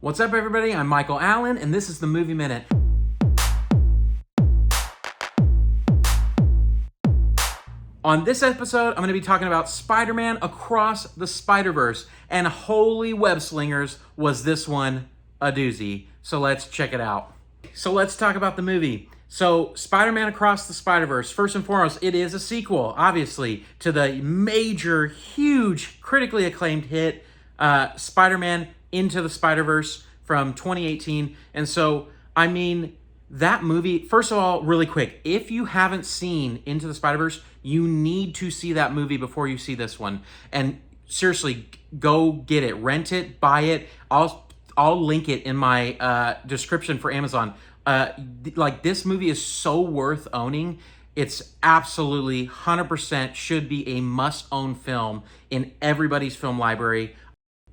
What's up, everybody? I'm Michael Allen, and this is the Movie Minute. On this episode, I'm going to be talking about Spider-Man Across the Spider-Verse, and holy web slingers, was this one a doozy. So let's check it out. So let's talk about the movie. So Spider-Man Across the Spider-Verse, first and foremost, it is a sequel, obviously, to the major, huge, critically acclaimed hit, Spider-Man Into the Spider-Verse from 2018. And so, I mean, that movie, first of all, really quick, if you haven't seen Into the Spider-Verse, you need to see that movie before you see this one. And seriously, go get it, rent it, buy it. I'll link it in my description for Amazon. Like, this movie is so worth owning. It's absolutely 100% should be a must-own film in everybody's film library.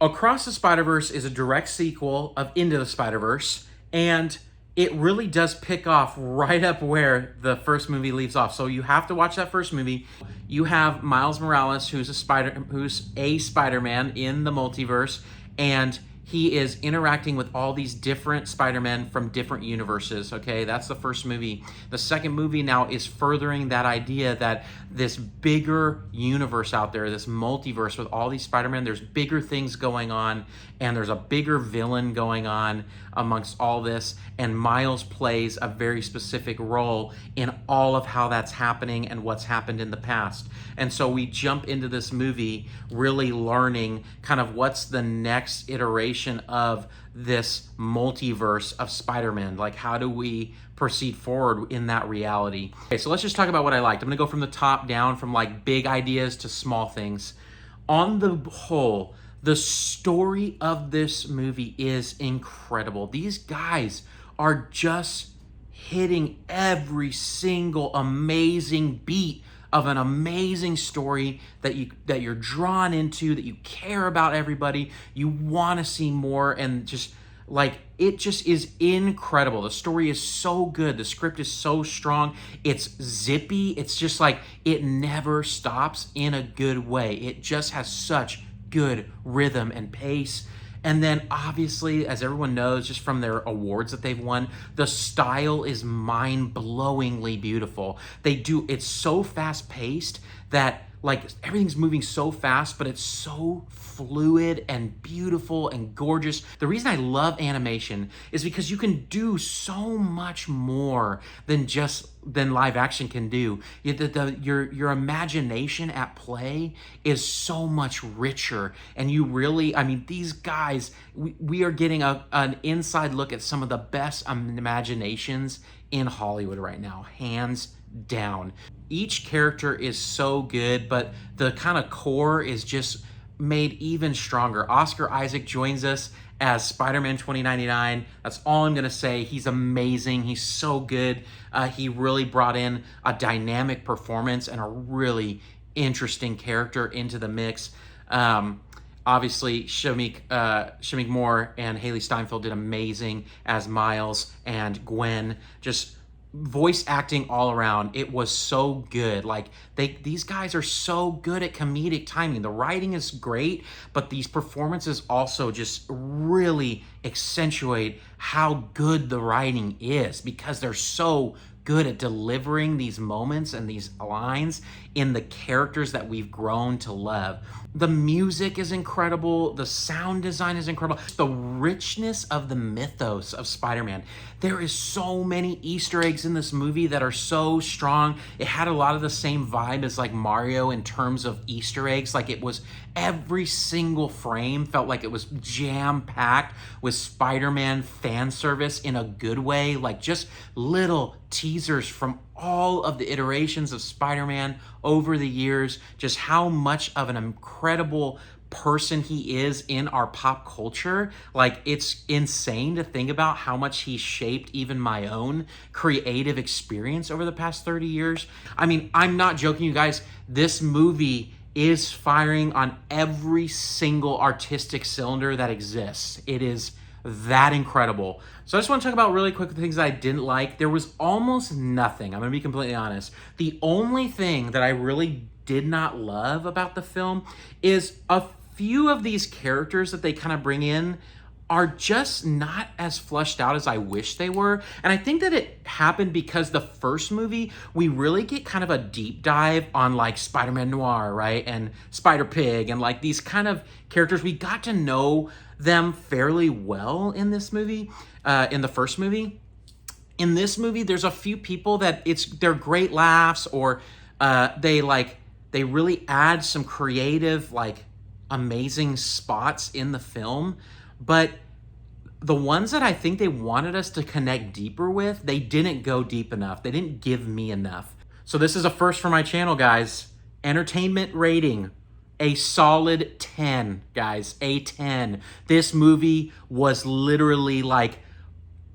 Across the Spider-Verse is a direct sequel of Into the Spider-Verse, and it really does pick off right up where the first movie leaves off. So you have to watch that first movie. You have Miles Morales, who's a Spider-Man in the multiverse, and he is interacting with all these different Spider-Men from different universes, okay? That's the first movie. The second movie now is furthering that idea that this bigger universe out there, this multiverse with all these Spider-Men, there's bigger things going on, and there's a bigger villain going on amongst all this, and Miles plays a very specific role in all of how that's happening and what's happened in the past. And so we jump into this movie really learning kind of what's the next iteration of this multiverse of Spider-Man. Like, how do we proceed forward in that reality? Okay, so let's just talk about what I liked. I'm gonna go from the top down, from like big ideas to small things. On the whole, the story of this movie is incredible. These guys are just hitting every single amazing beat of an amazing story that you're drawn into, that you care about everybody, you want to see more, and just like, it just is incredible. The story is so good, the script is so strong, it's zippy, it's just like, it never stops in a good way. It just has such good rhythm and pace. And then obviously, as everyone knows, just from their awards that they've won, the style is mind-blowingly beautiful. It's so fast-paced that, like, everything's moving so fast, but it's so fluid and beautiful and gorgeous. The reason I love animation is because you can do so much more than live action can do. Your imagination at play is so much richer, and you really, I mean, these guys, we are getting an inside look at some of the best imaginations in Hollywood right now, hands down. Each character is so good, but the kind of core is just made even stronger. Oscar Isaac joins us as Spider-Man 2099. That's all I'm gonna say. He's amazing. He's so good. He really brought in a dynamic performance and a really interesting character into the mix. Obviously, Shameik Moore and Hailee Steinfeld did amazing as Miles and Gwen. Just voice acting all around. It was so good. Like, these guys are so good at comedic timing. The writing is great, but these performances also just really accentuate how good the writing is, because they're so good at delivering these moments and these lines in the characters that we've grown to love. The music is incredible. The sound design is incredible. The richness of the mythos of Spider-Man. There is so many Easter eggs in this movie that are so strong. It had a lot of the same vibe as like Mario in terms of Easter eggs. Like, it was, every single frame felt like it was jam-packed with Spider-Man fan service in a good way. Like, just little teasers from all of the iterations of Spider-Man over the years, just how much of an incredible person he is in our pop culture. Like, it's insane to think about how much he shaped even my own creative experience over the past 30 years. I mean, I'm not joking, you guys. This movie is firing on every single artistic cylinder that exists. It is that incredible. So I just want to talk about really quick the things that I didn't like. There was almost nothing. I'm going to be completely honest. The only thing that I really did not love about the film is a few of these characters that they kind of bring in are just not as fleshed out as I wish they were. And I think that it happened because the first movie, we really get kind of a deep dive on like Spider-Man Noir, right? And Spider-Pig and like these kind of characters. We got to know them fairly well in this movie, in the first movie. In this movie, there's a few people that they're great laughs, or they really add some creative, like amazing spots in the film. But the ones that I think they wanted us to connect deeper with, they didn't go deep enough. They didn't give me enough. So this is a first for my channel, guys. Entertainment rating, a solid 10, guys, a 10. This movie was literally like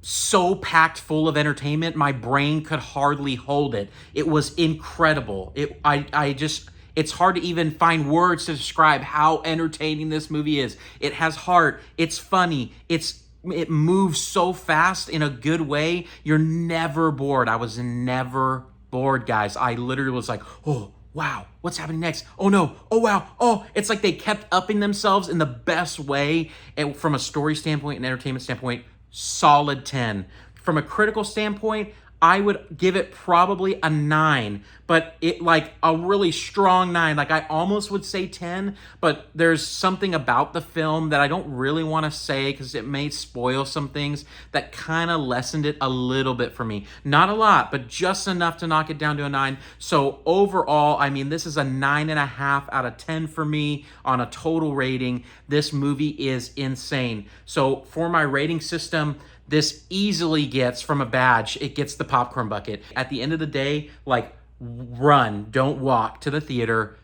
so packed full of entertainment, my brain could hardly hold it. It was incredible. It's hard to even find words to describe how entertaining this movie is. It has heart, it's funny, it moves so fast in a good way. You're never bored. I was never bored, guys. I literally was like, oh, wow, what's happening next? Oh no, oh wow, oh. It's like they kept upping themselves in the best way. And from a story standpoint and entertainment standpoint, solid 10. From a critical standpoint, I would give it probably a 9, but it like a really strong 9. Like I almost would say 10, but there's something about the film that I don't really want to say because it may spoil some things that kind of lessened it a little bit for me. Not a lot, but just enough to knock it down to a 9. So overall, I mean, this is a 9.5 out of 10 for me on a total rating. This movie is insane. So for my rating system, this easily gets, from a badge, it gets the popcorn bucket. At the end of the day, like, run, don't walk to the theater,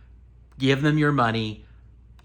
give them your money,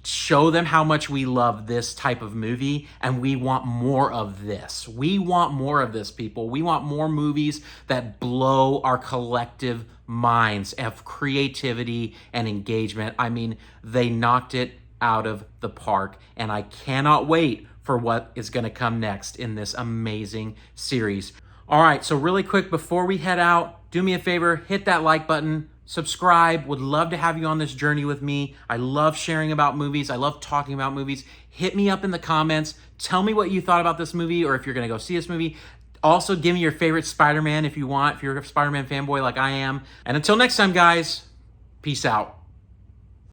show them how much we love this type of movie, and we want more of this. We want more of this, people. We want more movies that blow our collective minds of creativity and engagement. I mean, they knocked it out of the park, and I cannot wait for what is going to come next in this amazing series. All right, so really quick before we head out, do me a favor, hit that like button, subscribe. Would love to have you on this journey with me. I love sharing about movies. I love talking about movies. Hit me up in the comments. Tell me what you thought about this movie, or if you're going to go see this movie. Also, give me your favorite Spider-Man if you want, if you're a Spider-Man fanboy like I am. And until next time, guys, peace out.